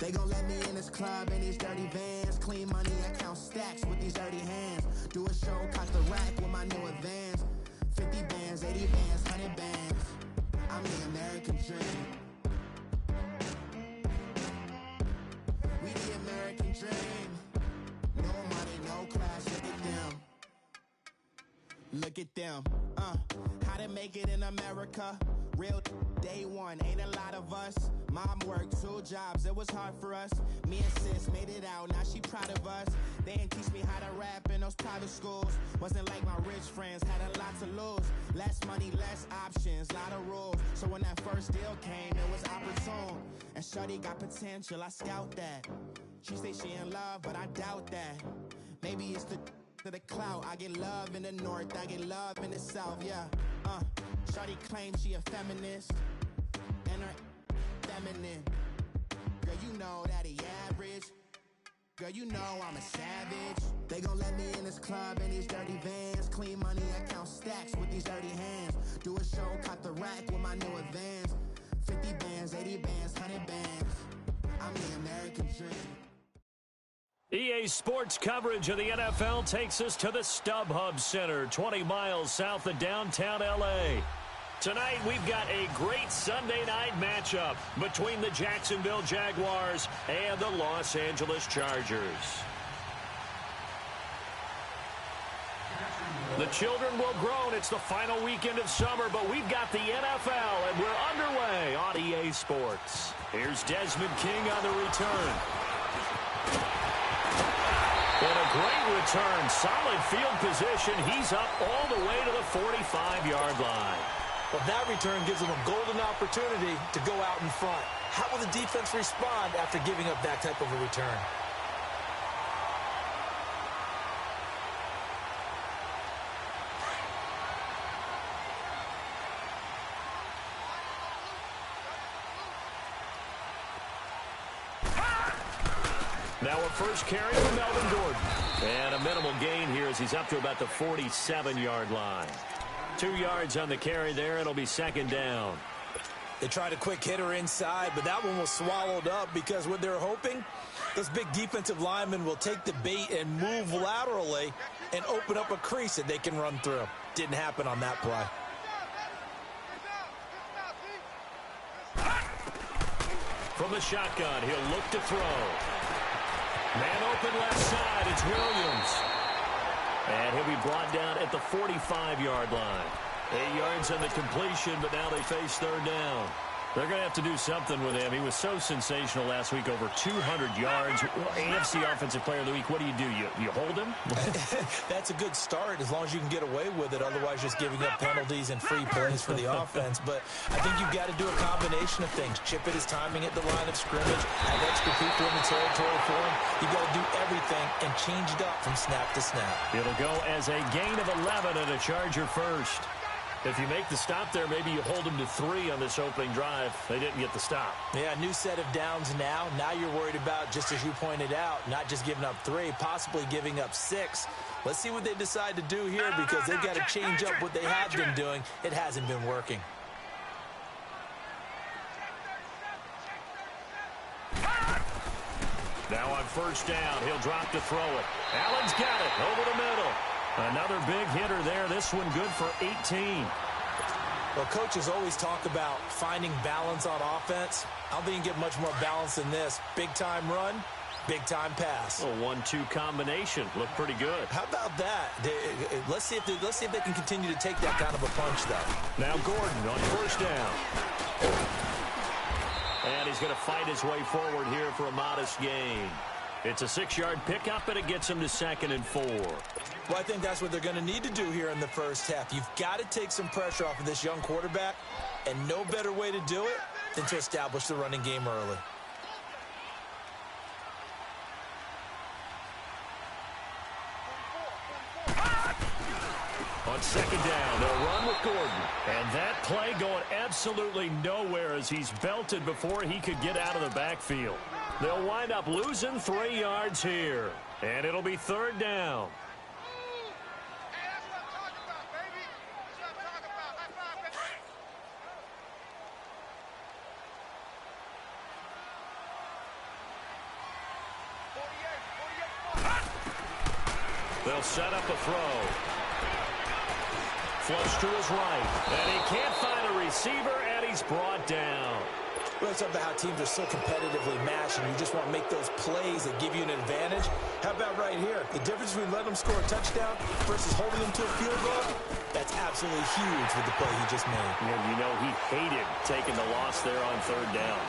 They gon' let me in this club in these dirty vans. Clean money, I count stacks with these dirty hands. Do a show, cock the rack with my new advance. 50 bands, 80 bands, 100 bands. I'm the American dream. We the American dream. No money, no class, look at them. Look at them, how to make it in America. Real day one, ain't a lot of us. Mom worked 2 jobs, it was hard for us. Me and sis made it out, now she proud of us. They didn't teach me how to rap in those private schools. Wasn't like my rich friends, had a lot to lose. Less money, less options, lot of rules. So when that first deal came, it was opportune. And shorty got potential, I scout that. She say she in love, but I doubt that. Maybe it's the clout. I get love in the north, I get love in the south, yeah. Shorty claims she a feminist, and her feminine. Girl, you know that he average. Girl, you know I'm a savage. They gon' let me in this club in these dirty vans. Clean money, I count stacks with these dirty hands. Do a show, cock the rack with my new advance. 50 bands, 80 bands, 100 bands. I'm the American dream. EA Sports coverage of the NFL takes us to the StubHub Center, 20 miles south of downtown L.A. Tonight, we've got a great Sunday night matchup between the Jacksonville Jaguars and the Los Angeles Chargers. The children will groan. It's the final weekend of summer, but we've got the NFL, and we're underway on EA Sports. Here's Desmond King on the return. And a great return, solid field position. He's up all the way to the 45-yard line. Well, that return gives them a golden opportunity to go out in front. How will the defense respond after giving up that type of a return? Now a first carry for Melvin Gordon. And a minimal gain here as he's up to about the 47-yard line. 2 yards on the carry there. It'll be second down. They tried a quick hitter inside, but that one was swallowed up because what they're hoping, those big defensive linemen will take the bait and move laterally and open up a crease that they can run through. Didn't happen on that play. From the shotgun, he'll look to throw. Man open left side, it's Williams. And he'll be brought down at the 45-yard line. 8 yards on the completion, but now they face third down. They're going to have to do something with him. He was so sensational last week, over 200 yards. AFC Offensive Player of the Week, what do? You hold him? That's a good start as long as you can get away with it. Otherwise, just giving up penalties and free plays for the offense. But I think you've got to do a combination of things. Chip at his timing at the line of scrimmage, have extra people in the territory for him. You've got to do everything and change it up from snap to snap. It'll go as a gain of 11 and a Charger first. If you make the stop there, maybe you hold them to 3 on this opening drive. They didn't get the stop. Yeah, new set of downs now. Now you're worried about, just as you pointed out, not just giving up 3, possibly giving up 6. Let's see what they decide to do here because they've got to change up what they have been doing. It hasn't been working. Now on first down, he'll drop to throw it. Allen's got it over the middle. Another big hitter there. This one good for 18. Well, coaches always talk about finding balance on offense. I don't think you can get much more balance than this. Big-time run, big-time pass. A 1-2 combination. Looked pretty good. How about that? Let's see if they can continue to take that kind of a punch, though. Now Gordon on first down. And he's going to fight his way forward here for a modest gain. It's a 6-yard pickup, and it gets him to 2nd and 4. Well, I think that's what they're going to need to do here in the first half. You've got to take some pressure off of this young quarterback, and no better way to do it than to establish the running game early. On second down, they'll run with Gordon. And that play going absolutely nowhere as he's belted before he could get out of the backfield. They'll wind up losing 3 yards here. And it'll be third down. They'll set up a throw. Flush to his right. And he can't find a receiver, and he's brought down. Well, it's about how teams are so competitively matched, and you just want to make those plays that give you an advantage. How about right here? The difference between letting them score a touchdown versus holding them to a field goal, that's absolutely huge with the play he just made. And you know he hated taking the loss there on third down.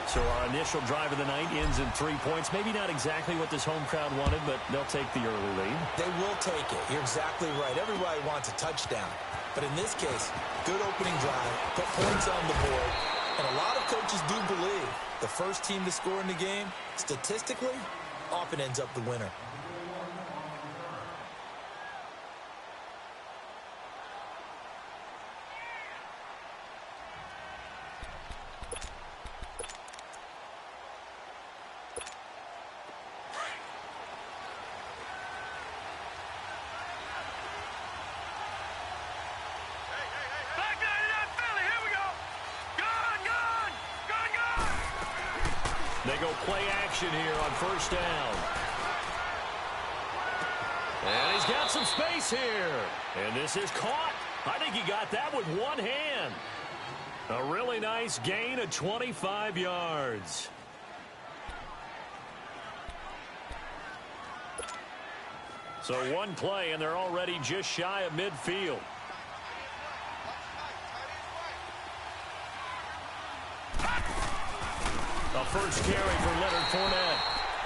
So our initial drive of the night ends in 3 points. Maybe not exactly what this home crowd wanted, but they'll take the early lead. They will take it. You're exactly right. Everybody wants a touchdown. But in this case, good opening drive, put points on the board. And a lot of coaches do believe the first team to score in the game, statistically, often ends up the winner. They go play action here on first down. And he's got some space here. And this is caught. I think he got that with one hand. A really nice gain of 25 yards. So one play, and they're already just shy of midfield. A first carry for Leonard Fournette.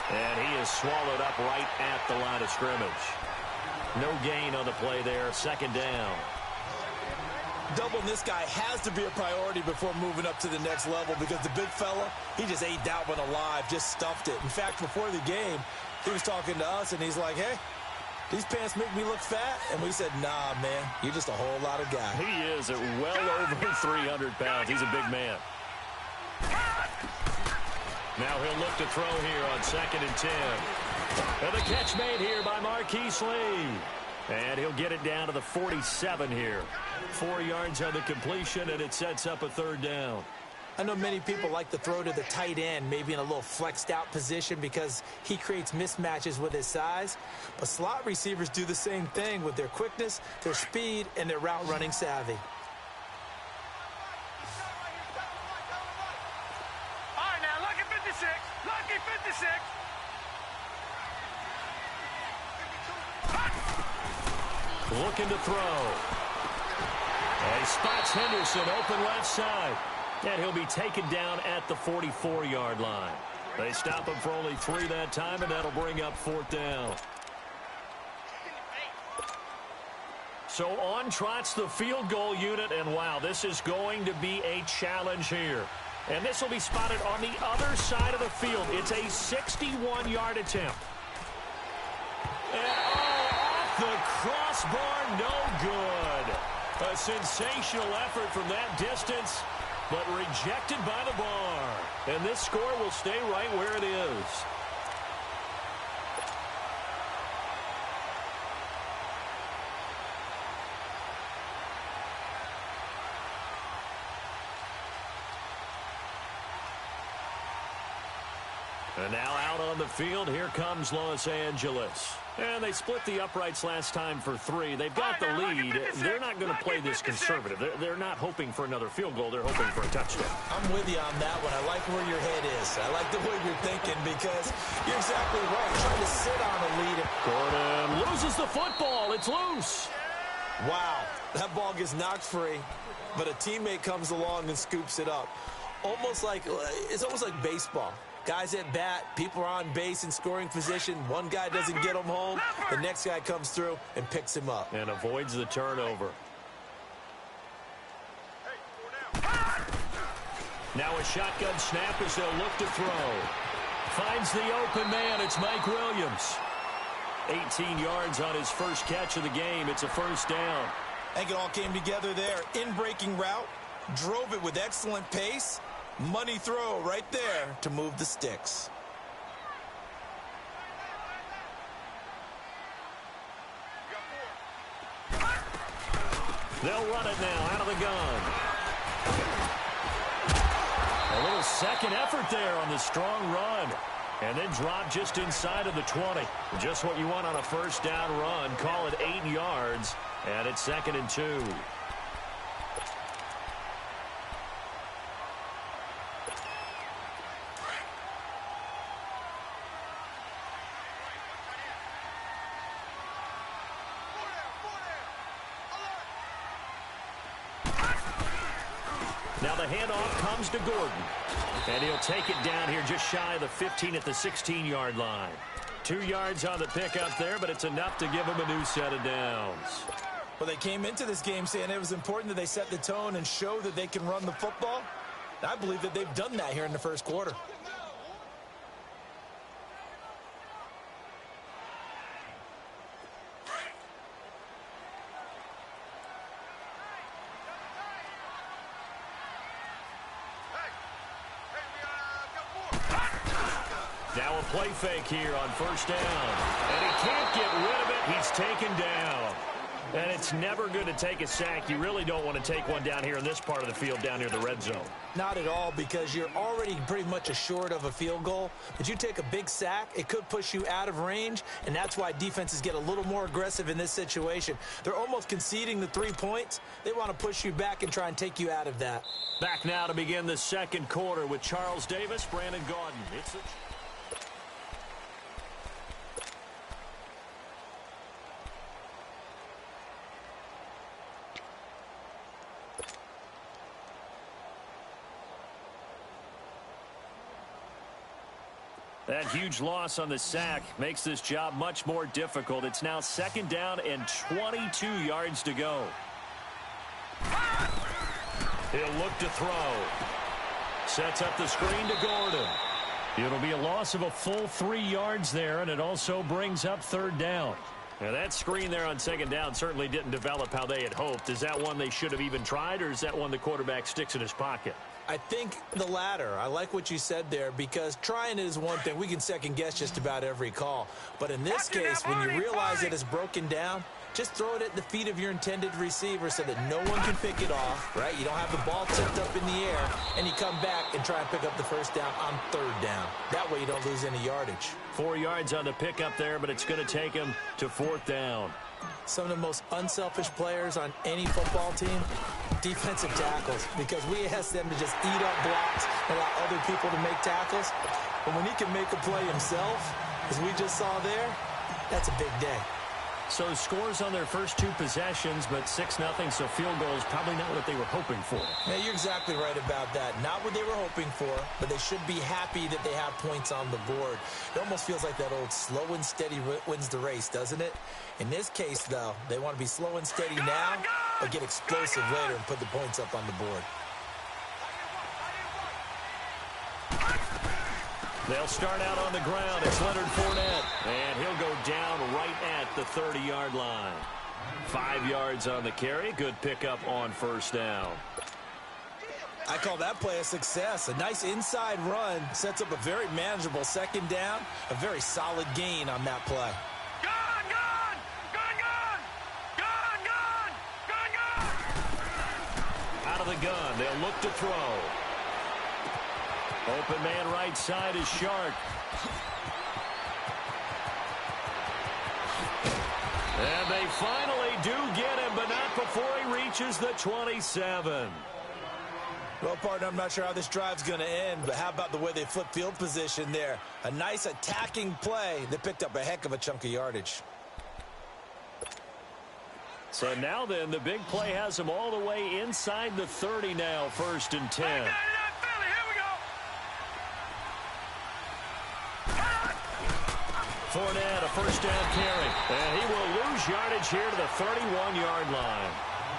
And he is swallowed up right at the line of scrimmage. No gain on the play there. Second down. Doubling this guy has to be a priority before moving up to the next level because the big fella, he just ate that one alive, just stuffed it. In fact, before the game, he was talking to us, and he's like, hey, these pants make me look fat. And we said, nah, man, you're just a whole lot of guy. He is at well over 300 pounds. He's a big man. Now he'll look to throw here on 2nd and 10. And the catch made here by Marquise Lee. And he'll get it down to the 47 here. 4 yards on the completion, and it sets up a third down. I know many people like to throw to the tight end, maybe in a little flexed out position because he creates mismatches with his size. But slot receivers do the same thing with their quickness, their speed, and their route running savvy. Looking to throw. And he spots Henderson open left side. And he'll be taken down at the 44-yard line. They stop him for only 3 that time, and that'll bring up 4th down. So on trots the field goal unit, and wow, this is going to be a challenge here. And this will be spotted on the other side of the field. It's a 61-yard attempt. And off the crossbar, no good. A sensational effort from that distance, but rejected by the bar. And this score will stay right where it is. And now out on the field, here comes Los Angeles. And they split the uprights last time for 3. They've got the lead. They're not going to play this conservative. They're not hoping for another field goal. They're hoping for a touchdown. I'm with you on that one. I like where your head is. I like the way you're thinking because you're exactly right. Trying to sit on a lead. Gordon loses the football. It's loose. Wow. That ball gets knocked free, but a teammate comes along and scoops it up. It's almost like baseball. Guys at bat, people are on base in scoring position. One guy doesn't get him home. The next guy comes through and picks him up. And avoids the turnover. Now a shotgun snap as they'll look to throw. Finds the open man. It's Mike Williams. 18 yards on his first catch of the game. It's a first down. I think it all came together there. In-breaking route. Drove it with excellent pace. Money throw right there to move the sticks. They'll run it now out of the gun. A little second effort there on the strong run. And then drop just inside of the 20. Just what you want on a first down run. Call it 8 yards. And it's 2nd and 2. Now the handoff comes to Gordon. And he'll take it down here just shy of the 15 at the 16-yard line. 2 yards on the pickup there, but it's enough to give him a new set of downs. Well, they came into this game saying it was important that they set the tone and show that they can run the football. I believe that they've done that here in the first quarter. Now a play fake here on first down. And he can't get rid of it. He's taken down. And it's never good to take a sack. You really don't want to take one down here in this part of the field down near the red zone. Not at all, because you're already pretty much assured of a field goal. But you take a big sack, it could push you out of range, and that's why defenses get a little more aggressive in this situation. They're almost conceding the 3 points. They want to push you back and try and take you out of that. Back now to begin the second quarter with Charles Davis, Brandon Gaudin. It's a That huge loss on the sack makes this job much more difficult. It's now 2nd down and 22 yards to go. He'll look to throw. Sets up the screen to Gordon. It'll be a loss of a full 3 yards there, and it also brings up 3rd down. Now that screen there on 2nd down certainly didn't develop how they had hoped. Is that one they should have even tried, or is that one the quarterback sticks in his pocket? I think the latter. I like what you said there, because trying it is one thing. We can second guess just about every call. But in this case, when you realize that it's broken down, just throw it at the feet of your intended receiver so that no one can pick it off, right? You don't have the ball tipped up in the air, and you come back and try and pick up the first down on 3rd down. That way you don't lose any yardage. 4 yards on the pickup there, but it's going to take him to 4th down. Some of the most unselfish players on any football team, defensive tackles, because we ask them to just eat up blocks and allow other people to make tackles. But when he can make a play himself, as we just saw there, that's a big day. So scores on their first 2 possessions, but 6-0, so field goal is probably not what they were hoping for. Yeah, you're exactly right about that. Not what they were hoping for, but they should be happy that they have points on the board. It almost feels like that old slow and steady wins the race, doesn't it? In this case, though, they want to be slow and steady now, but get explosive later and put the points up on the board. They'll start out on the ground. It's Leonard Fournette, and he'll go down right at the 30-yard line. 5 yards on the carry. Good pickup on first down. I call that play a success. A nice inside run sets up a very manageable 2nd down. A very solid gain on that play. Out of the gun. They'll look to throw. Open man right side is Shark. And they finally do get him, but not before he reaches the 27. Well, partner, I'm not sure how this drive's going to end, but how about the way they flip field position there? A nice attacking play that picked up a heck of a chunk of yardage. So now then, the big play has him all the way inside the 30 now, 1st and 10. Fournette, a first down carry. And he will lose yardage here to the 31-yard line.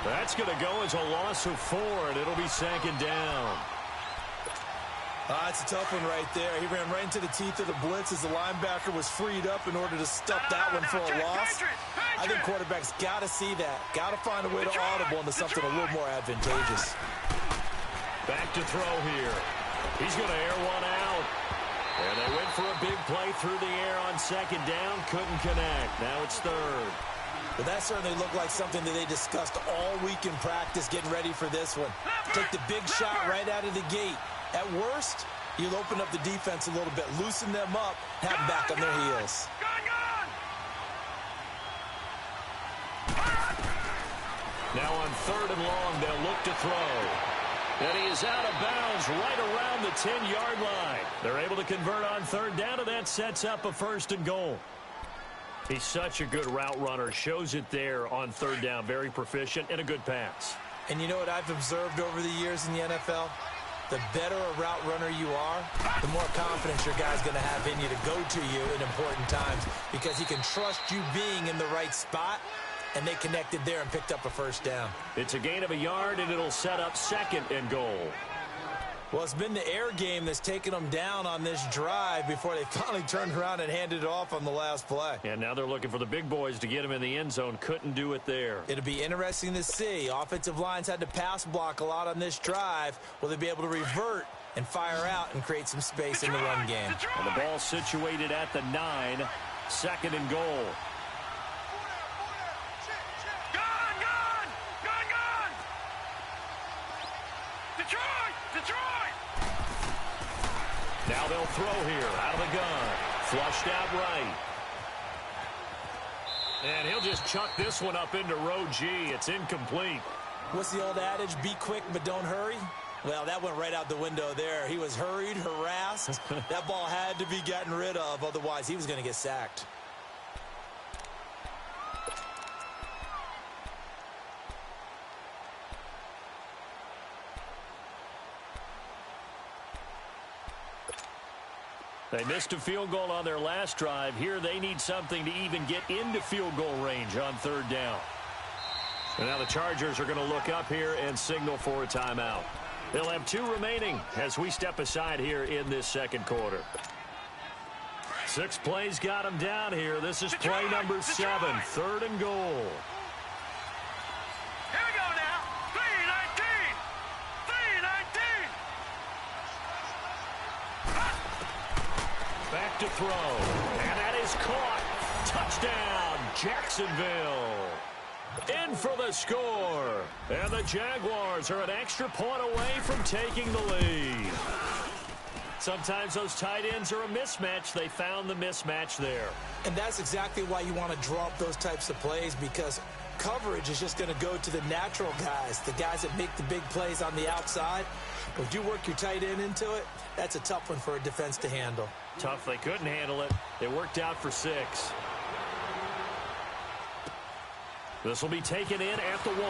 That's going to go as a loss of 4, and it'll be 2nd down. It's a tough one right there. He ran right into the teeth of the blitz as the linebacker was freed up in order to stop that one for a loss. I think quarterbacks got to see that. Got to find a way to audible into something a little more advantageous. Back to throw here. He's going to air one out. And they went for a big play through the air on 2nd down. Couldn't connect. Now it's 3rd. But that certainly looked like something that they discussed all week in practice, getting ready for this one. Take the big shot right out of the gate. At worst, You'll open up the defense a little bit, loosen them up, have them back on their heels. Now on 3rd and long, they'll look to throw. And he is out of bounds right around the 10-yard line. They're able to convert on 3rd down, and that sets up a 1st and goal. He's such a good route runner. Shows it there on 3rd down. Very proficient and a good pass. And you know what I've observed over the years in the NFL? The better a route runner you are, the more confidence your guy's going to have in you to go to you in important times because he can trust you being in the right spot, and they connected there and picked up a 1st down. It's a gain of a yard, and it'll set up 2nd and goal. Well, it's been the air game that's taken them down on this drive before they finally turned around and handed it off on the last play. And now they're looking for the big boys to get him in the end zone. Couldn't do it there. It'll be interesting to see. Offensive lines had to pass block a lot on this drive. Will they be able to revert and fire out and create some space in the run game? And the ball situated at the 9, 2nd and goal. Now they'll throw here out of the gun. Flushed out right. And he'll just chuck this one up into row G. It's incomplete. What's the old adage? Be quick, but don't hurry? Well, that went right out the window there. He was hurried, harassed. That ball had to be gotten rid of. Otherwise, he was going to get sacked. They missed a field goal on their last drive. Here they need something to even get into field goal range on 3rd down. And now the Chargers are going to look up here and signal for a timeout. They'll have 2 remaining as we step aside here in this 2nd quarter. 6 plays got them down here. This is play number 7, 3rd and goal. Back to throw, and that is caught. Touchdown, Jacksonville. In for the score, and the Jaguars are an extra point away from taking the lead. Sometimes those tight ends are a mismatch. They found the mismatch there. And that's exactly why you want to draw up those types of plays, because coverage is just going to go to the natural guys, the guys that make the big plays on the outside. But if you work your tight end into it, that's a tough one for a defense to handle. Tough. They couldn't handle it. It worked out for 6. This will be taken in at the 1.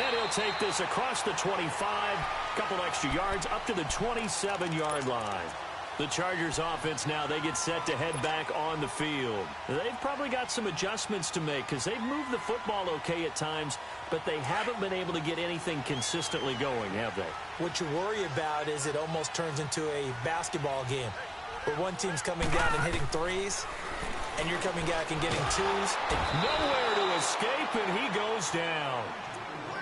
And he'll take this across the 25. Couple extra yards up to the 27-yard line. The Chargers offense now, they get set to head back on the field. They've probably got some adjustments to make because they've moved the football okay at times, but they haven't been able to get anything consistently going, have they? What you worry about is it almost turns into a basketball game where one team's coming down and hitting 3s, and you're coming back and getting 2s. Nowhere to escape, and he goes down.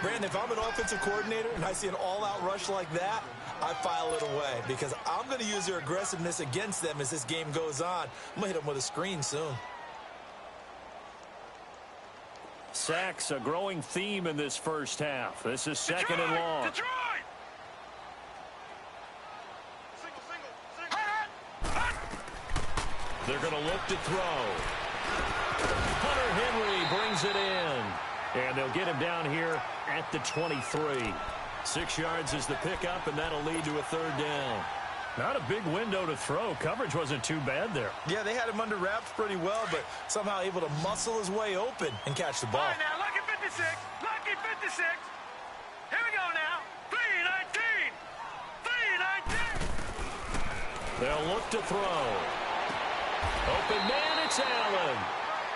Brandon, if I'm an offensive coordinator and I see an all-out rush like that, I file it away because I'm going to use their aggressiveness against them as this game goes on. I'm going to hit them with a screen soon. Sacks, a growing theme in this first half. This is 2nd and long. Detroit! They're going to look to throw. Hunter Henry brings it in. And they'll get him down here at the 23. 6 yards is the pickup, and that'll lead to a 3rd down. Not a big window to throw. Coverage wasn't too bad there. Yeah, they had him under wraps pretty well, but somehow able to muscle his way open and catch the ball. All right, now, lucky 56. Lucky 56. Here we go now. 3-19. 3-19. They'll look to throw. Open man, it's Allen.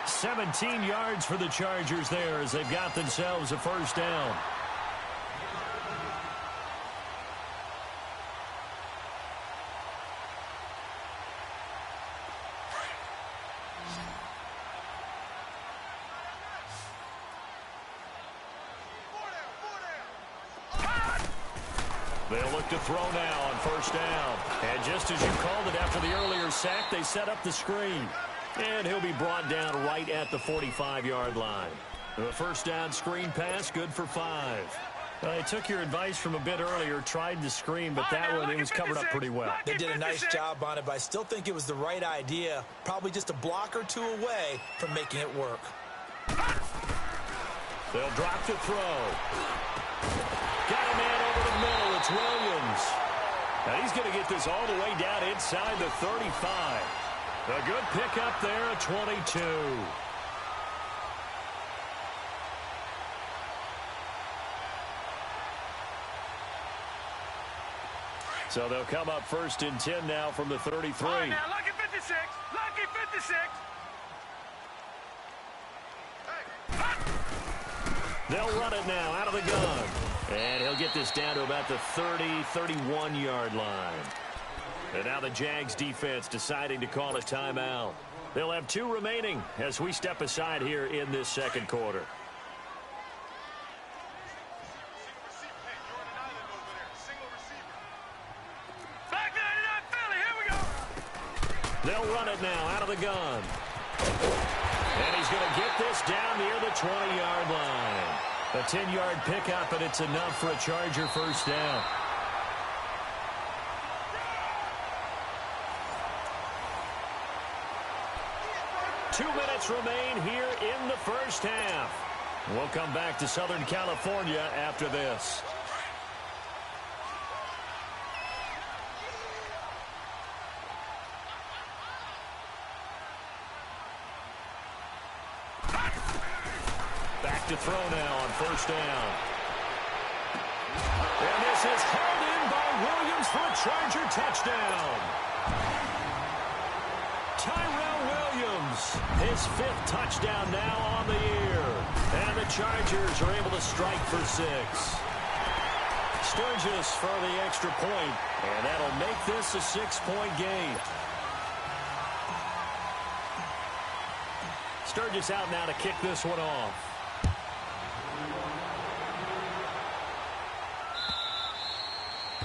17 yards for the Chargers there as they've got themselves a 1st down. They'll look to throw now on 1st down. And just as you called it after the earlier sack, they set up the screen. And he'll be brought down right at the 45-yard line. The 1st down screen pass, good for 5. They took your advice from a bit earlier, tried to screen, but that one, it was covered up pretty well. They did a nice job on it, but I still think it was the right idea. Probably just a block or two away from making it work. They'll drop the throw. Got a man over the middle. It's Williams. And he's going to get this all the way down inside the 35. A good pickup there, a 22. So they'll come up 1st and 10 now from the 33. All right, now, lucky 56. Lucky 56. They'll run it now out of the gun. And he'll get this down to about the 30, 31-yard line. And now the Jags defense deciding to call a timeout. They'll have 2 remaining as we step aside here in this second quarter. They'll run it now out of the gun. And he's going to get this down near the 20-yard line. A 10-yard pickup, and it's enough for a Charger first down. Two minutes remain here in the first half. We'll come back to Southern California after this. Back to throw now on first down. And this is held in by Williams for a Charger touchdown. Tyrell Williams, his 5th touchdown now on the year. And the Chargers are able to strike for 6. Sturgis for the extra point, and that'll make this a 6-point game. Sturgis out now to kick this one off.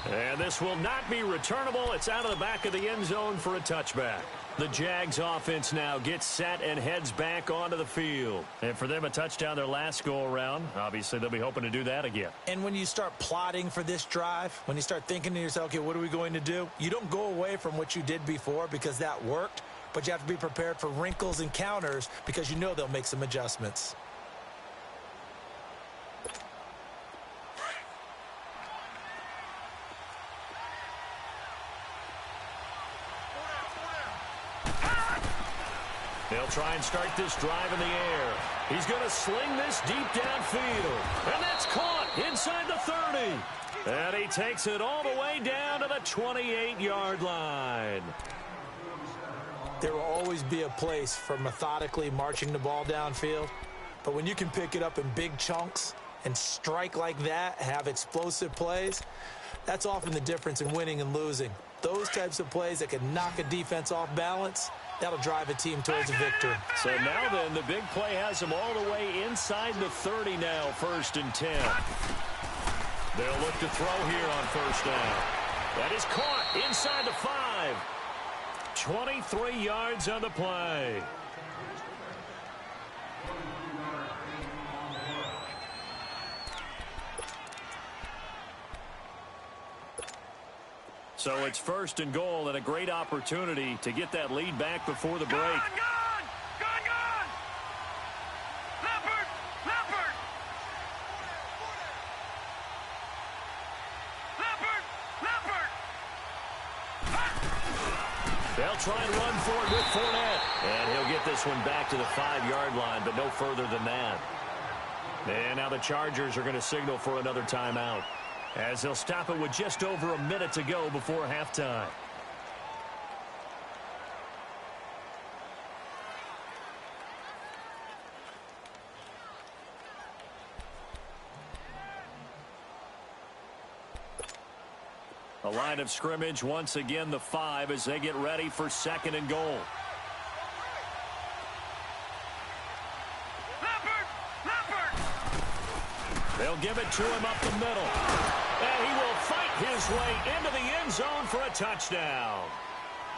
And this will not be returnable. It's out of the back of the end zone for a touchback. The Jags offense now gets set and heads back onto the field. And for them, a touchdown their last go-around. Obviously, they'll be hoping to do that again. And when you start plotting for this drive, when you start thinking to yourself, okay, what are we going to do? You don't go away from what you did before because that worked, but you have to be prepared for wrinkles and counters because you know they'll make some adjustments. They'll try and start this drive in the air. He's going to sling this deep downfield. And that's caught inside the 30. And he takes it all the way down to the 28-yard line. There will always be a place for methodically marching the ball downfield. But when you can pick it up in big chunks and strike like that, have explosive plays, that's often the difference in winning and losing. Those types of plays that can knock a defense off balance, that'll drive a team towards a victory. So now then, the big play has them all the way inside the 30 now, 1st and 10. They'll look to throw here on first down. That is caught inside the 5. 23 yards on the play. So it's 1st and goal and a great opportunity to get that lead back before the break. Gone! Leopard! Leopard! Leopard! Leopard! They'll try and run for it with Fournette. And he'll get this one back to the 5-yard line, but no further than that. And now the Chargers are going to signal for another timeout, as they'll stop it with just over a minute to go before halftime. A line of scrimmage, once again the 5 as they get ready for 2nd and goal. They'll give it to him up the middle. And he will fight his way into the end zone for a touchdown.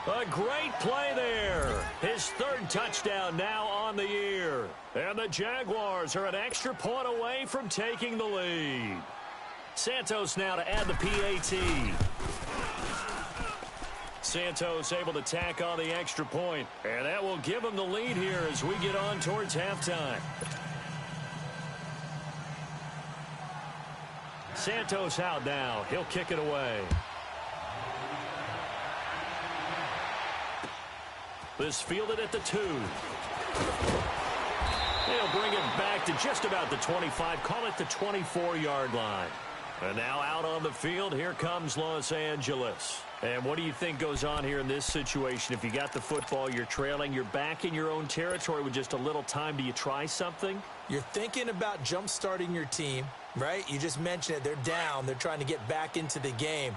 A great play there. His 3rd touchdown now on the year. And the Jaguars are an extra point away from taking the lead. Santos now to add the PAT. Santos able to tack on the extra point, and that will give him the lead here as we get on towards halftime. Santos out now. He'll kick it away. This fielded at the 2. He'll bring it back to just about the 25. Call it the 24-yard line. And now out on the field, here comes Los Angeles. And what do you think goes on here in this situation? If you got the football, you're trailing, you're back in your own territory with just a little time. Do you try something? You're thinking about jump-starting your team, right? You just mentioned it. They're down. They're trying to get back into the game.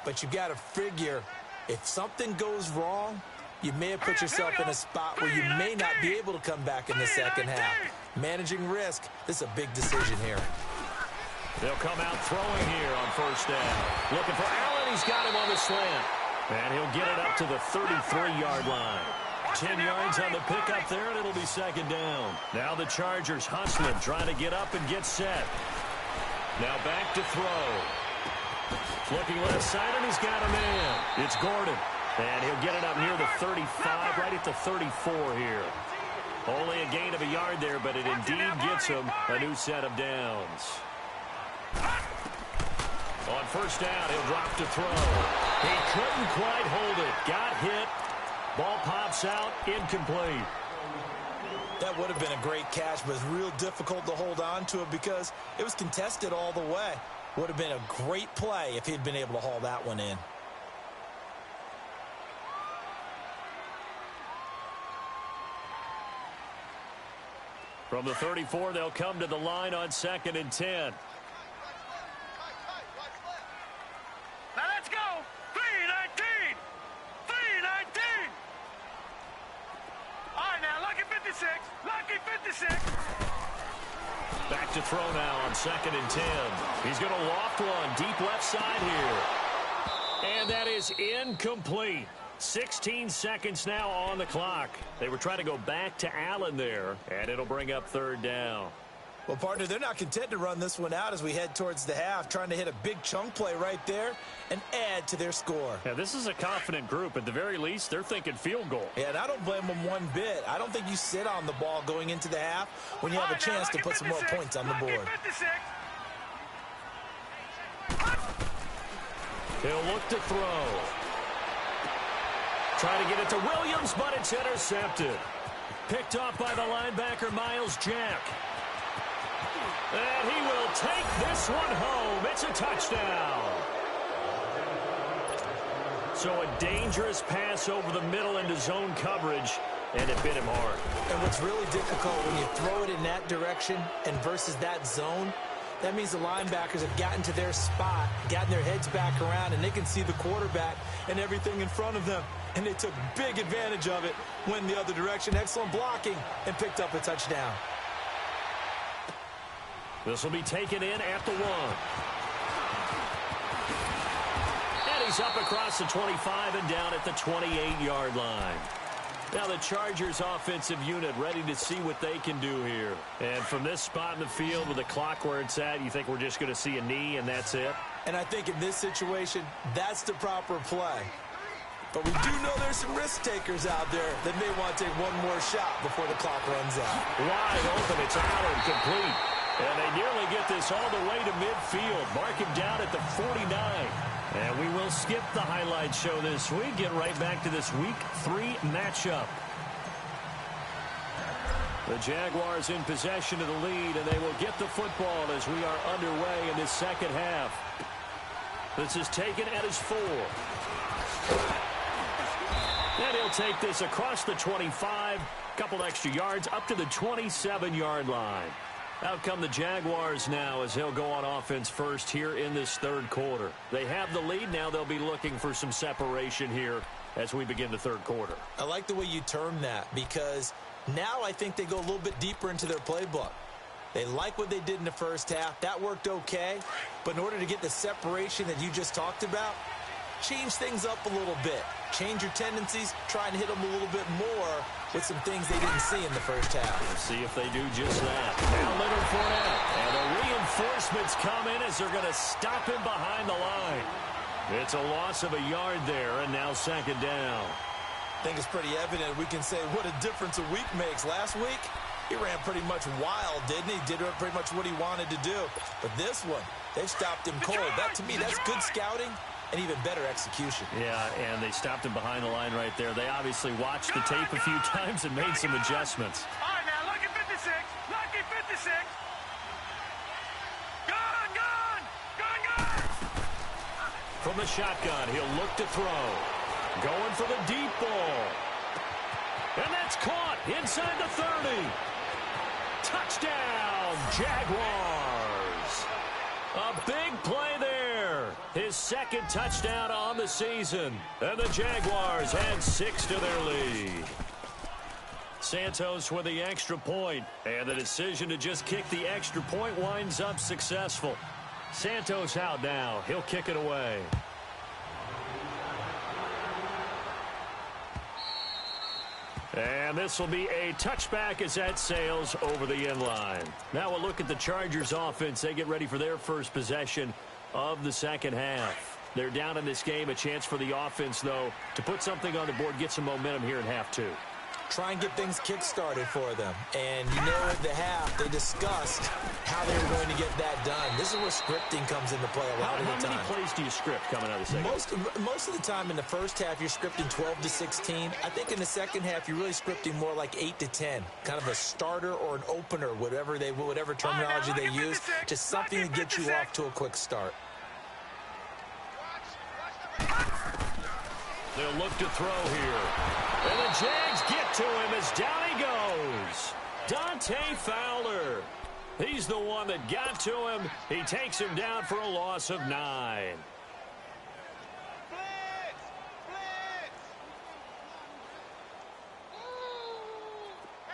But you've got to figure if something goes wrong, you may have put yourself in a spot where you may not be able to come back in the second half. Managing risk, this is a big decision here. They'll come out throwing here on first down. Looking for Allen. He's got him on the slant. And he'll get it up to the 33-yard line. 10 yards on the pickup there, and it'll be second down. Now the Chargers hustling, trying to get up and get set. Now back to throw. Looking left side, and he's got a man. It's Gordon. And he'll get it up near the 35, right at the 34 here. Only a gain of a yard there, but it indeed gets him a new set of downs. On first down, he'll drop to throw. He couldn't quite hold it. Got hit. Ball pops out, incomplete. That would have been a great catch, but it's real difficult to hold on to it because it was contested all the way. Would have been a great play if he'd been able to haul that one in. From the 34, they'll come to the line on 2nd and 10. Now let's go. 3-19. 3-19. All right, now, lucky 56. Lucky 56. Back to throw now on 2nd and 10. He's going to loft one deep left side here. And that is incomplete. 16 seconds now on the clock. They were trying to go back to Allen there, and it'll bring up third down. Well, partner, they're not content to run this one out as we head towards the half, trying to hit a big chunk play right there and add to their score. Yeah, this is a confident group. At the very least, they're thinking field goal. Yeah, and I don't blame them one bit. I don't think you sit on the ball going into the half when you have a chance to put some more points on the board. He'll look to throw. Trying to get it to Williams, but it's intercepted. Picked off by the linebacker, Miles Jack. And he will take this one home. It's a touchdown. So a dangerous pass over the middle into zone coverage, and it bit him hard. And what's really difficult when you throw it in that direction and versus that zone, that means the linebackers have gotten to their spot, gotten their heads back around, and they can see the quarterback and everything in front of them. And they took big advantage of it, went the other direction, excellent blocking, and picked up a touchdown. This will be taken in at the 1. And he's up across the 25 and down at the 28-yard line. Now the Chargers offensive unit ready to see what they can do here. And from this spot in the field with the clock where it's at, you think we're just going to see a knee and that's it? And I think in this situation, that's the proper play. But we do know there's some risk takers out there that may want to take one more shot before the clock runs out. Wide open, it's out and complete. And they nearly get this all the way to midfield. Mark him down at the 49. And we will skip the highlight show this week. Get right back to this Week 3 matchup. The Jaguars in possession of the lead, and they will get the football as we are underway in this second half. This is taken at his 4. And he'll take this across the 25, couple extra yards, up to the 27-yard line. Out come the Jaguars now as they'll go on offense first here in this third quarter. They have the lead now. They'll be looking for some separation here as we begin the third quarter. I like the way you term that because now I think they go a little bit deeper into their playbook. They like what they did in the first half. That worked okay. But in order to get the separation that you just talked about, change things up a little bit. Change your tendencies, try and hit them a little bit more with some things they didn't see in the first half. Let's see if they do just that. Now Leonard Fournette. And the reinforcements come in as they're going to stop him behind the line. It's a loss of a yard there, and now second down. I think it's pretty evident. We can say what a difference a week makes. Last week, he ran pretty much wild, didn't he? Did pretty much what he wanted to do. But this one, they've stopped him cold. That, to me, that's good scouting and even better execution. Yeah, and they stopped him behind the line right there. They obviously watched the tape a few times and made some adjustments. All right, now, lucky 56. Lucky 56. Gone. From the shotgun, he'll look to throw. Going for the deep ball. And that's caught inside the 30. Touchdown, Jaguars. A big play there. His second touchdown on the season. And the Jaguars add 6 to their lead. Santos with the extra point. And the decision to just kick the extra point winds up successful. Santos out now. He'll kick it away. And this will be a touchback as that sails over the end line. Now we'll look at the Chargers offense. They get ready for their first possession of the second half. They're down in this game. A chance for the offense, though, to put something on the board, get some momentum here in half two. Try and get things kick-started for them. And you know at the half, they discussed how they were going to get that done. This is where scripting comes into play a lot of the time. How many plays do you script coming out of the second? Most of the time in the first half, you're scripting 12 to 16. I think in the second half, you're really scripting more like 8 to 10. Kind of a starter or an opener, whatever terminology they use. Just something to get you off to a quick start. They'll look to throw here. And the Jags get to him as down he goes. Dante Fowler. He's the one that got to him. He takes him down for a loss of 9.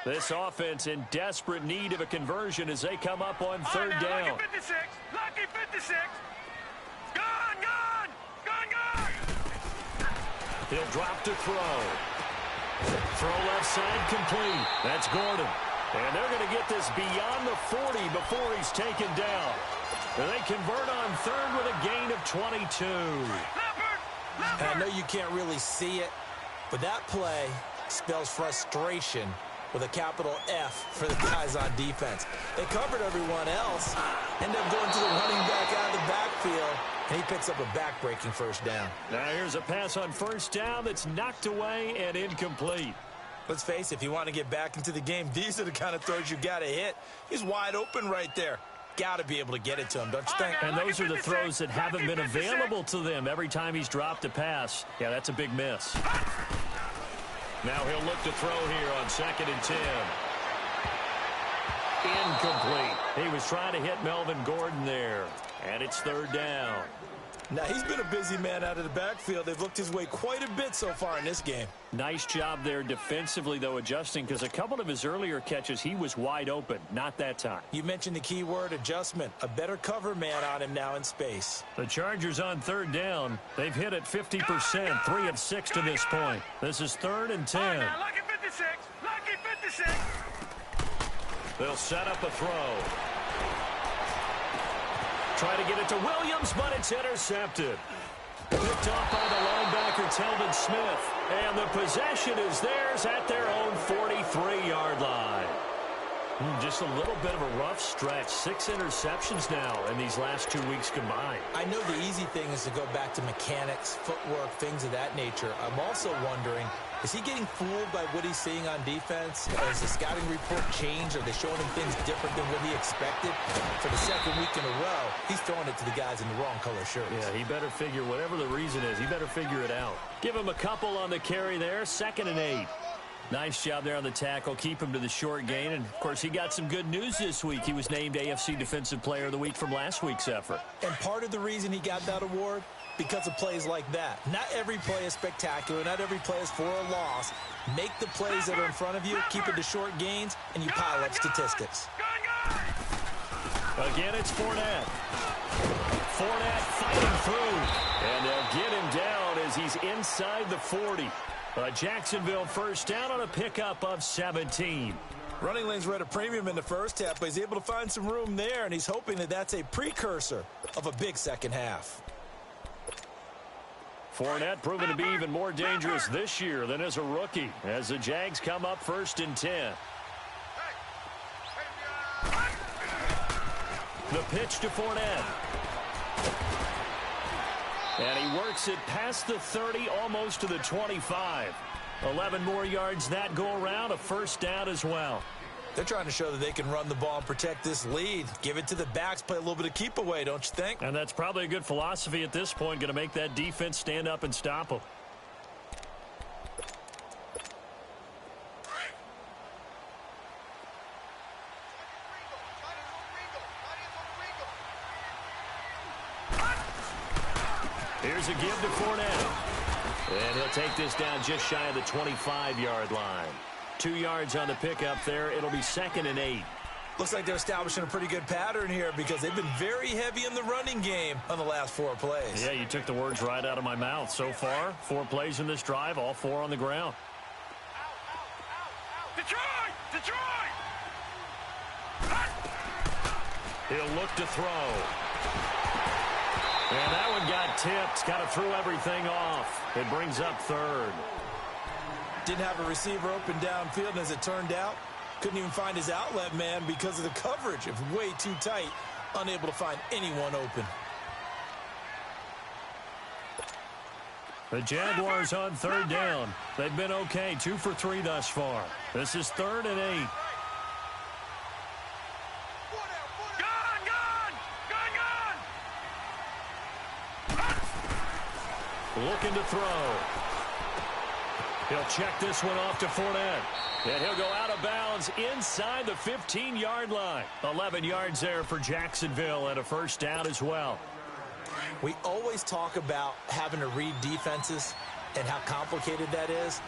This offense in desperate need of a conversion as they come up on third down. Lucky 56. Lucky 56. Gone. He'll drop to throw. Throw left side complete. That's Gordon. And they're going to get this beyond the 40 before he's taken down. And they convert on third with a gain of 22. And I know you can't really see it, but that play spells frustration with a capital F for the guys on defense. They covered everyone else, end up going to the running back out of the backfield, and he picks up a back-breaking first down. Now here's a pass on first down that's knocked away and incomplete. Let's face it, if you want to get back into the game, these are the kind of throws you got to hit. He's wide open right there. Got to be able to get it to him, don't you think? And those are the throws that haven't been available to them every time he's dropped a pass. Yeah, that's a big miss. Now he'll look to throw here on 2nd and 10. Incomplete. He was trying to hit Melvin Gordon there. And it's third down. Now, he's been a busy man out of the backfield. They've looked his way quite a bit so far in this game. Nice job there defensively, though, adjusting, because a couple of his earlier catches, he was wide open. Not that time. You mentioned the key word, adjustment. A better cover man on him now in space. The Chargers on third down. They've hit it 50%, 3 of 6 to this point. This is 3rd and 10. Lucky 56. Lucky 56. They'll set up a throw. Try to get it to Williams, but it's intercepted. Picked off by the linebacker, Telvin Smith. And the possession is theirs at their own 43-yard line. Just a little bit of a rough stretch. 6 interceptions now in these last 2 weeks combined. I know the easy thing is to go back to mechanics, footwork, things of that nature. I'm also wondering, is he getting fooled by what he's seeing on defense? Has the scouting report changed? Are they showing him things different than what he expected? For the second week in a row, he's throwing it to the guys in the wrong color shirts. Yeah, he better figure, whatever the reason is, he better figure it out. Give him a couple on the carry there, 2nd and 8. Nice job there on the tackle. Keep him to the short gain. And, of course, he got some good news this week. He was named AFC Defensive Player of the Week from last week's effort. And part of the reason he got that award, because of plays like that. Not every play is spectacular. Not every play is for a loss. Make the plays that are in front of you, keep it to short gains, and you pile up statistics. Again, it's Fournette. Fournette fighting through. And they'll get him down down as he's inside the 40. Jacksonville first down on a pickup of 17. Running lanes were at a premium in the first half, but he's able to find some room there, and he's hoping that that's a precursor of a big second half. Fournette proven to be even more dangerous this year than as a rookie as the Jags come up 1st and 10. The pitch to Fournette. And he works it past the 30, almost to the 25. 11 more yards that go around, a first down as well. They're trying to show that they can run the ball and protect this lead. Give it to the backs, play a little bit of keep away, don't you think? And that's probably a good philosophy at this point, going to make that defense stand up and stop them. Here's a give to Fournette. And he'll take this down just shy of the 25-yard line. 2 yards on the pickup there. It'll be 2nd and 8. Looks like they're establishing a pretty good pattern here because they've been very heavy in the running game on the last 4 plays. Yeah, you took the words right out of my mouth. So far, 4 plays in this drive, all 4 on the ground. Detroit! Detroit! He'll look to throw. And that one got tipped. Got to throw everything off. It brings up 3rd. Didn't have a receiver open downfield, and as it turned out, couldn't even find his outlet man because of the coverage. It was way too tight, unable to find anyone open. The Jaguars on 3rd down. They've been okay, 2 for 3 thus far. This is 3rd and 8. Looking to throw. He'll check this one off to Fournette. And he'll go out of bounds inside the 15-yard line. 11 yards there for Jacksonville and a first down as well. We always talk about having to read defenses and how complicated that is.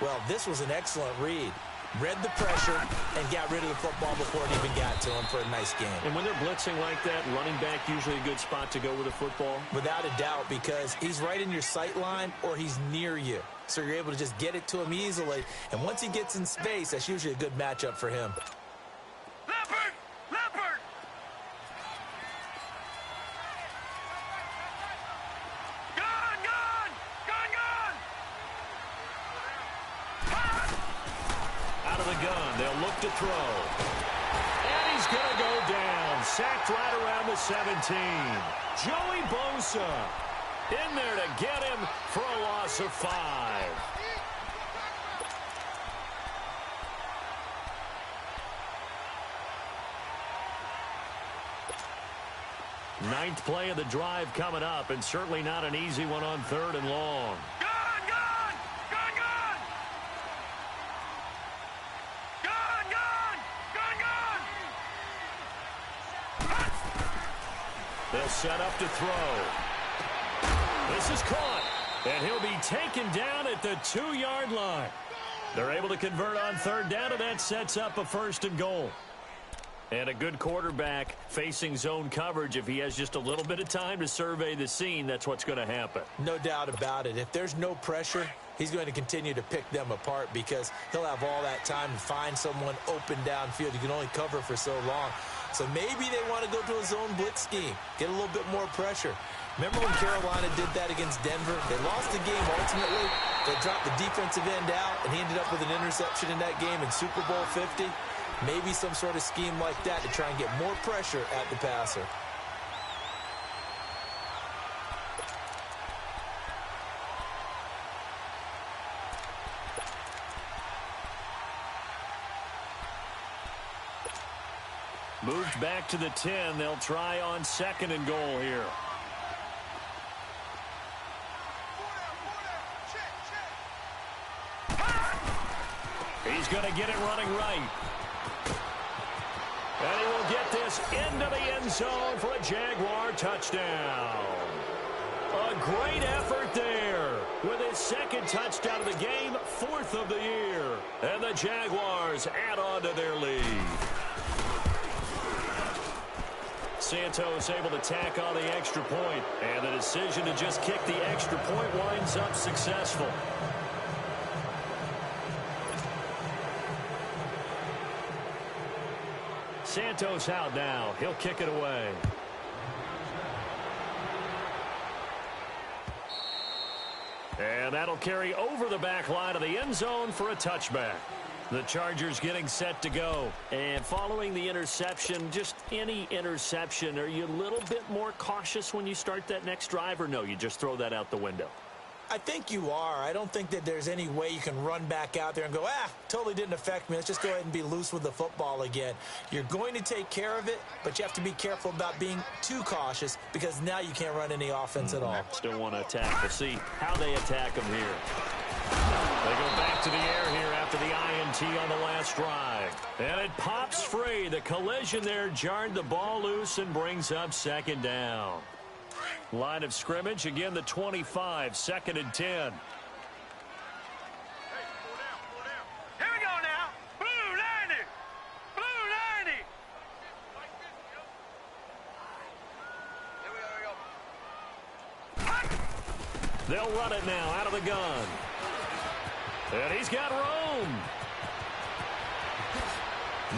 Well, this was an excellent read. Read the pressure and got rid of the football before it even got to him for a nice game. And when they're blitzing like that, running back usually a good spot to go with the football? Without a doubt, because he's right in your sight line or he's near you. So you're able to just get it to him easily. And once he gets in space, that's usually a good matchup for him. Leopard! Leopard! Gun! Gun! Gun! Gun! Out of the gun, they'll look to throw. And he's going to go down. Sacked right around the 17. Joey Bosa in there to get him for a loss of 5. Ninth play of the drive coming up, and certainly not an easy one on 3rd and long. Gun! Gun! Gun! Gun! Gun! Gun! Gun! Gun! They'll set up to throw. This is caught, and he'll be taken down at the 2-yard line. They're able to convert on 3rd down, and that sets up a 1st and goal. And a good quarterback facing zone coverage. If he has just a little bit of time to survey the scene, that's what's going to happen. No doubt about it. If there's no pressure, he's going to continue to pick them apart because he'll have all that time to find someone open downfield. You can only cover for so long. So maybe they want to go to a zone blitz scheme, get a little bit more pressure. Remember when Carolina did that against Denver? They lost the game ultimately. They dropped the defensive end out, and he ended up with an interception in that game in Super Bowl 50. Maybe some sort of scheme like that to try and get more pressure at the passer. Moved back to the 10. They'll try on 2nd and goal here. He's going to get it running right. And he will get this into the end zone for a Jaguar touchdown. A great effort there with his 2nd touchdown of the game, 4th of the year. And the Jaguars add on to their lead. Santos able to tack on the extra point, and the decision to just kick the extra point winds up successful. Santos out now. He'll kick it away. And that'll carry over the back line of the end zone for a touchback. The Chargers getting set to go. And following the interception, just any interception, are you a little bit more cautious when you start that next drive, or no, you just throw that out the window? I think you are. I don't think that there's any way you can run back out there and go, totally didn't affect me. Let's just go ahead and be loose with the football again. You're going to take care of it, but you have to be careful about being too cautious because now you can't run any offense at all. Still want to attack. We'll see how they attack them here. They go back to the air here after the INT on the last drive. And it pops free. The collision there jarred the ball loose and brings up second down. Line of scrimmage, again the 25, 2nd and 10. Here we go now. Blue 90. Blue 90. Here we go. They'll run it now out of the gun. And he's got room.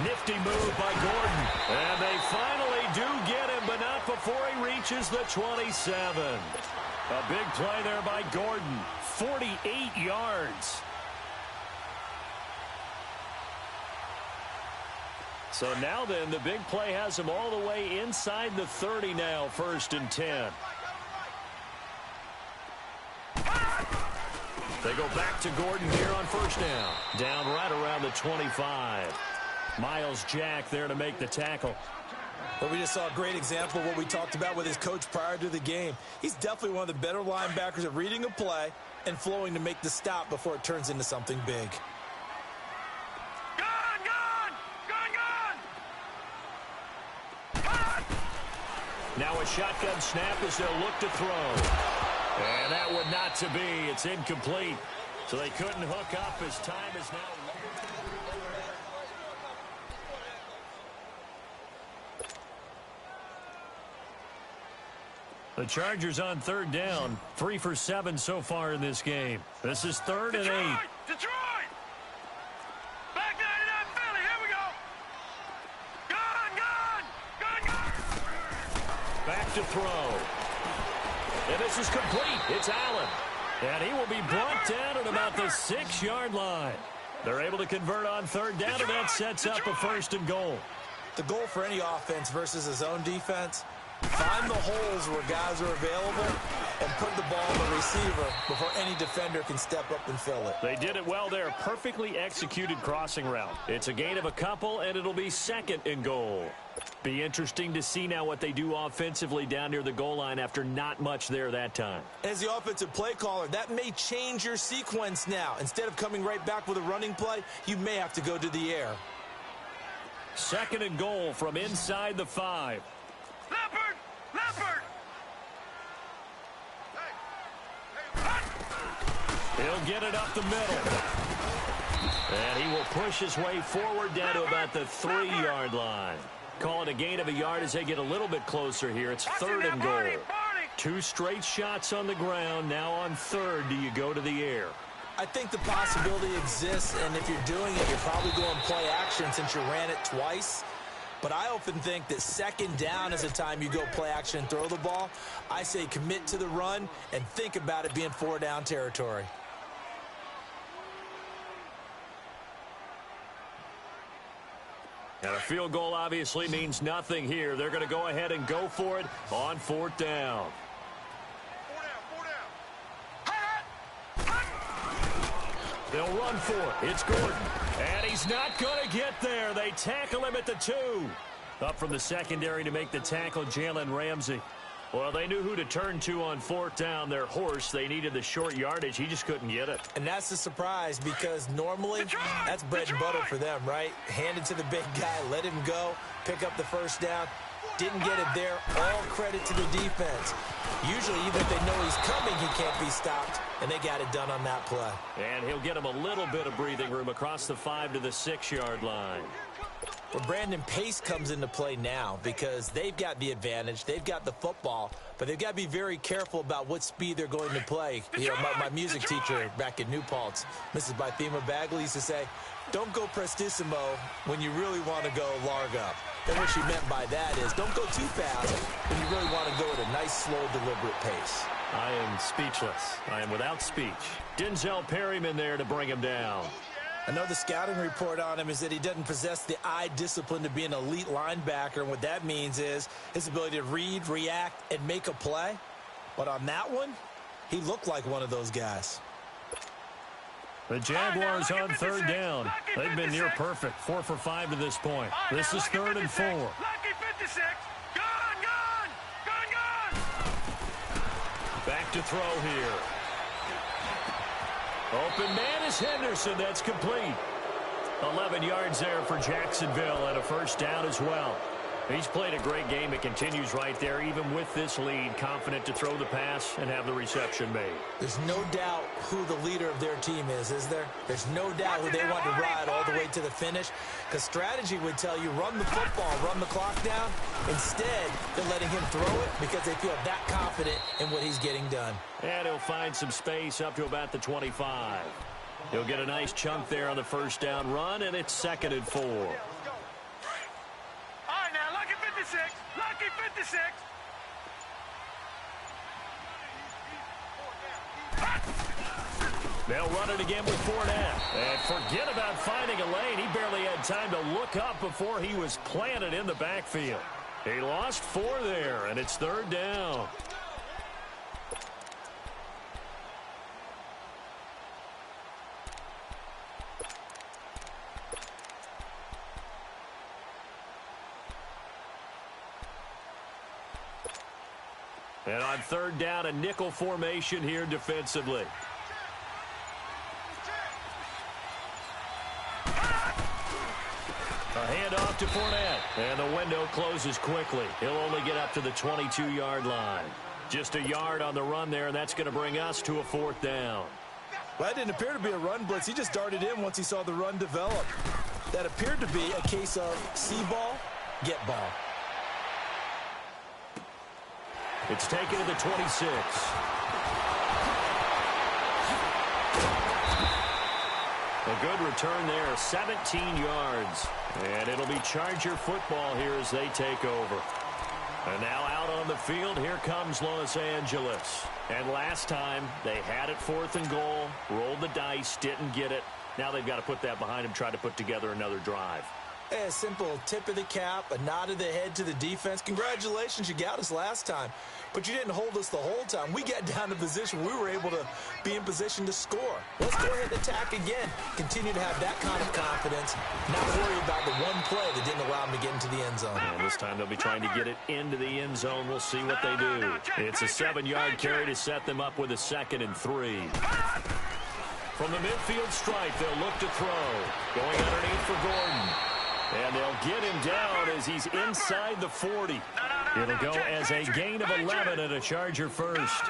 Nifty move by Gordon. And they finally do get him, but not before he reaches the 27. A big play there by Gordon. 48 yards. So now then, the big play has him all the way inside the 30 now, 1st and 10. They go back to Gordon here on 1st down. Down right around the 25. Miles Jack there to make the tackle. Well, we just saw a great example of what we talked about with his coach prior to the game. He's definitely one of the better linebackers at reading a play and flowing to make the stop before it turns into something big. Now a shotgun snap as they'll look to throw. And that would not to be. It's incomplete. So they couldn't hook up as time is now. The Chargers on 3rd down. 3 for 7 so far in this game. This is 3rd and 8. Detroit! Back 99 Philly, here we go! Gun! Back to throw. And this is complete. It's Allen. And he will be brought down at about the 6-yard line. They're able to convert on 3rd down, and that sets up a 1st and goal. The goal for any offense versus a zone defense, find the holes where guys are available and put the ball on the receiver before any defender can step up and fill it. They did it well there. Perfectly executed crossing route. It's a gain of a couple, and it'll be 2nd and goal. Be interesting to see now what they do offensively down near the goal line after not much there that time. As the offensive play caller, that may change your sequence now. Instead of coming right back with a running play, you may have to go to the air. 2nd and goal from inside the 5. Leopard! He'll get it up the middle. And he will push his way forward down to about the 3-yard line. Call it a gain of a yard as they get a little bit closer here. It's 3rd and goal. 2 straight shots on the ground. Now on 3rd, do you go to the air? I think the possibility exists, and if you're doing it, you're probably going play action since you ran it twice. But I often think that 2nd down is the time you go play action and throw the ball. I say commit to the run and think about it being 4-down territory. And a field goal obviously means nothing here. They're going to go ahead and go for it on 4th down. 4 down. They'll run for it. It's Gordon. And he's not going to get there. They tackle him at the 2. Up from the secondary to make the tackle, Jalen Ramsey. Well, they knew who to turn to on 4th down. Their horse, they needed the short yardage. He just couldn't get it. And that's the surprise because normally that's bread and butter for them, right? Hand it to the big guy, let him go, pick up the 1st down. Didn't get it there. All credit to the defense. Usually, even if they know he's coming, he can't be stopped, and they got it done on that play. And he'll get him a little bit of breathing room across the 5 to the 6-yard line. Well, Brandon, pace comes into play now because they've got the advantage. They've got the football, but they've got to be very careful about what speed they're going to play. You know, my music teacher back in New Paltz, Mrs. Bythema Bagley, used to say, don't go prestissimo when you really want to go largo. And what she meant by that is don't go too fast when you really want to go at a nice, slow, deliberate pace. I am speechless. I am without speech. Denzel Perryman there to bring him down. I know the scouting report on him is that he doesn't possess the eye discipline to be an elite linebacker, and what that means is his ability to read, react, and make a play. But on that one, he looked like one of those guys. The Jaguars on third down. They've been near perfect, 4 for 5 to this point. This is 3rd and 4. Lucky 56. Gone. Back to throw here. Open man is Henderson. That's complete. 11 yards there for Jacksonville and a first down as well. He's played a great game. It continues right there, even with this lead, confident to throw the pass and have the reception made. There's no doubt who the leader of their team is there? There's no doubt who they want to ride all the way to the finish, because strategy would tell you run the football, run the clock down. Instead, they're letting him throw it because they feel that confident in what he's getting done. And he'll find some space up to about the 25. He'll get a nice chunk there on the first down run, and it's 2nd and 4. Lucky 56. They'll run it again with Fournette. And forget about finding a lane. He barely had time to look up before he was planted in the backfield. He lost 4 there, and it's 3rd down. And on 3rd down, a nickel formation here defensively. A handoff to Fournette. And the window closes quickly. He'll only get up to the 22-yard line. Just a yard on the run there, and that's going to bring us to a 4th down. Well, that didn't appear to be a run blitz. He just darted in once he saw the run develop. That appeared to be a case of see ball, get ball. It's taken to the 26. A good return there, 17 yards. And it'll be Charger football here as they take over. And now out on the field, here comes Los Angeles. And last time, they had it 4th and goal, rolled the dice, didn't get it. Now they've got to put that behind them, try to put together another drive. A simple tip of the cap, a nod of the head to the defense. Congratulations, you got us last time. But you didn't hold us the whole time. We got down to position. We were able to be in position to score. Let's go ahead and attack again. Continue to have that kind of confidence. Not worry about the one play that didn't allow them to get into the end zone. And this time they'll be trying to get it into the end zone. We'll see what they do. It's a 7-yard carry to set them up with a 2nd and 3. From the midfield stripe, they'll look to throw. Going underneath for Gordon. And they'll get him down as he's inside the 40. It'll go as a gain of 11 and a Charger first.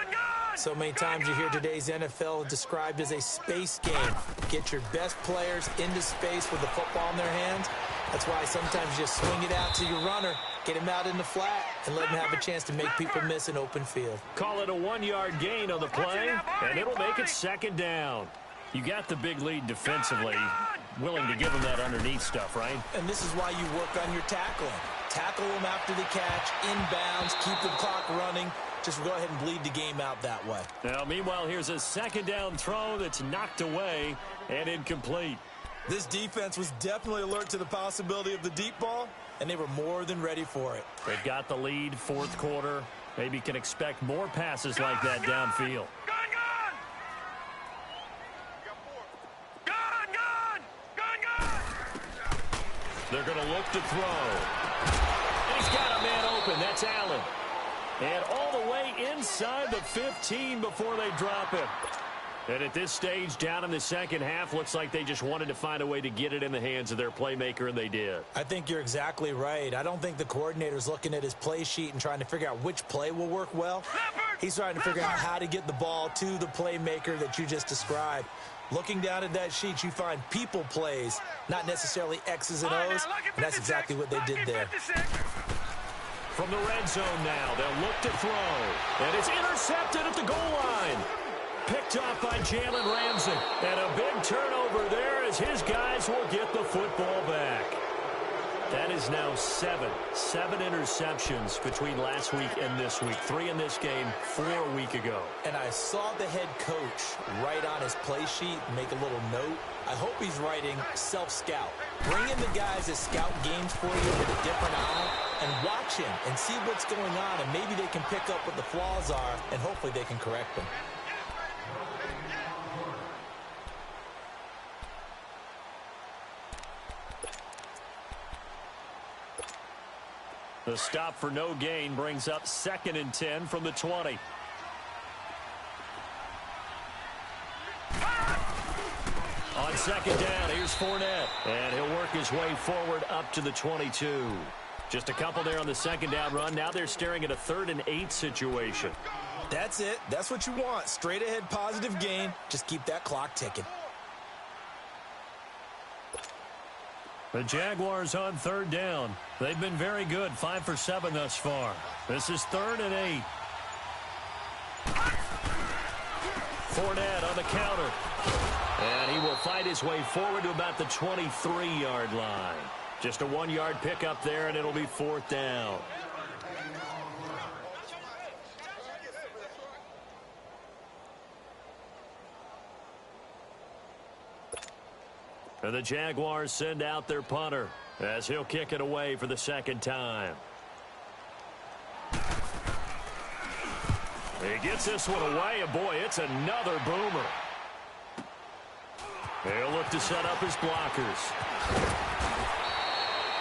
So many times you hear today's NFL described as a space game. Get your best players into space with the football in their hands. That's why sometimes you just swing it out to your runner, get him out in the flat, and let him have a chance to make people miss an open field. Call it a 1-yard gain on the play, and it'll make it 2nd down. You got the big lead defensively. Willing to give them that underneath stuff, right? And this is why you work on your tackling. Tackle them after the catch, inbounds, keep the clock running. Just go ahead and bleed the game out that way. Now, meanwhile, here's a 2nd down throw that's knocked away and incomplete. This defense was definitely alert to the possibility of the deep ball, and they were more than ready for it. They've got the lead, 4th quarter. Maybe can expect more passes like that downfield. They're going to look to throw. And he's got a man open. That's Allen. And all the way inside the 15 before they drop him. And at this stage, down in the second half, looks like they just wanted to find a way to get it in the hands of their playmaker, and they did. I think you're exactly right. I don't think the coordinator's looking at his play sheet and trying to figure out which play will work well. He's trying to figure out how to get the ball to the playmaker that you just described. Looking down at that sheet, you find people plays, not necessarily X's and O's, and that's exactly what they did there. From the red zone now, they'll look to throw. And it's intercepted at the goal line. Picked off by Jalen Ramsey. And a big turnover there as his guys will get the football back. That is now seven interceptions between last week and this week. 3 in this game, 4 a week ago. And I saw the head coach write on his play sheet, make a little note. I hope he's writing self-scout. Bring in the guys that scout games for you with a different eye and watch him and see what's going on, and maybe they can pick up what the flaws are, and hopefully they can correct them. The stop for no gain brings up 2nd and 10 from the 20. On 2nd down, here's Fournette. And he'll work his way forward up to the 22. Just a couple there on the 2nd down run. Now they're staring at a 3rd and 8 situation. That's it. That's what you want. Straight ahead positive gain. Just keep that clock ticking. The Jaguars on 3rd down. They've been very good, 5 for 7 thus far. This is 3rd and 8. Fournette on the counter. And he will fight his way forward to about the 23-yard line. Just a 1-yard pickup there, and it'll be 4th down. And the Jaguars send out their punter as he'll kick it away for the 2nd time. He gets this one away, and boy, it's another boomer. He'll look to set up his blockers.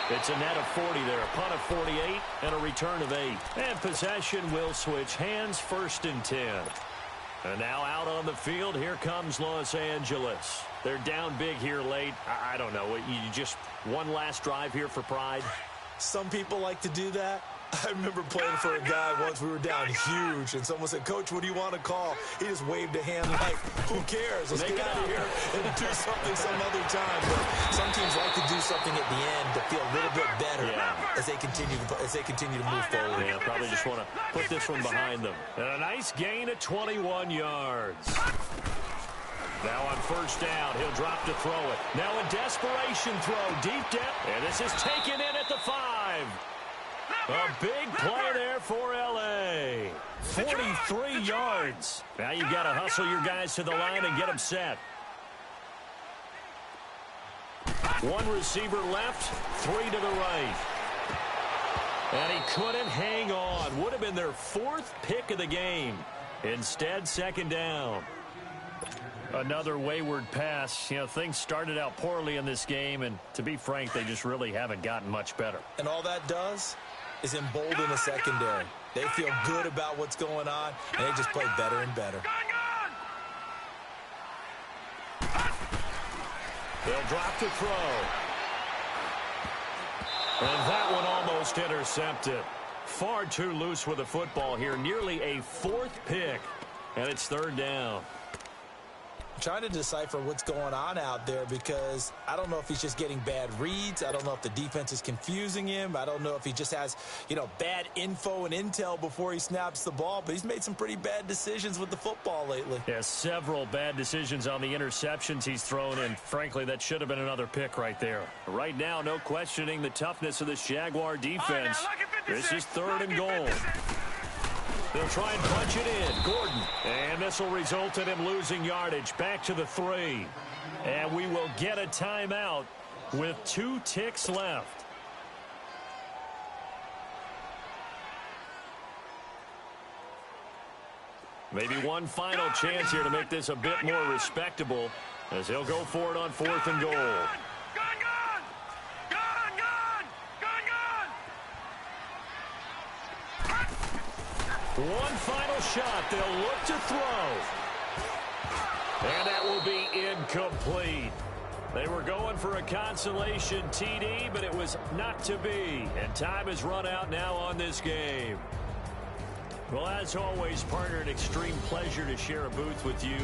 It's a net of 40 there, a punt of 48 and a return of 8. And possession will switch hands, 1st and 10. And now out on the field, here comes Los Angeles. They're down big here late. I don't know. You just one last drive here for pride? Some people like to do that. I remember playing for a guy once. We were down huge, and someone said, "Coach, what do you want to call?" He just waved a hand like, who cares? Let's get out of here and do something some other time. But some teams like to do something at the end to feel a little bit better as they continue to move forward. Yeah, probably just want to put this one behind them. And a nice gain at 21 yards. Now on 1st down, he'll drop to throw it. Now a desperation throw, deep depth, and this is taken in at the 5. A big play there for L.A. 43 yards. Now you've got to hustle your guys to the line and get them set. 1 receiver left, 3 to the right. And he couldn't hang on. Would have been their 4th pick of the game. Instead, 2nd down. Another wayward pass. You know, things started out poorly in this game, and to be frank, they just really haven't gotten much better. And all that does is embolden the secondary. They feel good about what's going on, and they just play better and better. They'll drop to throw. And that one almost intercepted. Far too loose with the football here. Nearly a 4th pick, and it's 3rd down. Trying to decipher what's going on out there, because I don't know if he's just getting bad reads. I don't know if the defense is confusing him. I don't know if he just has, bad info and intel before he snaps the ball, but he's made some pretty bad decisions with the football lately. Yeah, several bad decisions on the interceptions he's thrown, and frankly, that should have been another pick right there. Right now, no questioning the toughness of this Jaguar defense. This is 3rd and goal. They'll try and punch it in. Gordon. And this will result in him losing yardage. Back to the 3. And we will get a timeout with 2 ticks left. Maybe one final chance here to make this a bit more respectable as he'll go for it on 4th and goal. One final shot. They'll look to throw. And that will be incomplete. They were going for a consolation TD, but it was not to be. And time has run out now on this game. Well, as always, partner, an extreme pleasure to share a booth with you.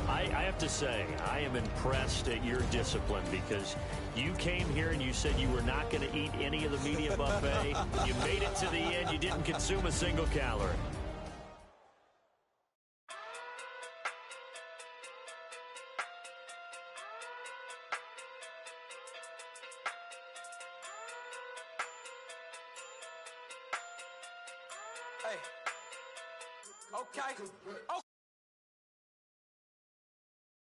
I have to say, I am impressed at your discipline because you came here and you said you were not going to eat any of the media buffet. You made it to the end. You didn't consume a single calorie. Hey. Okay.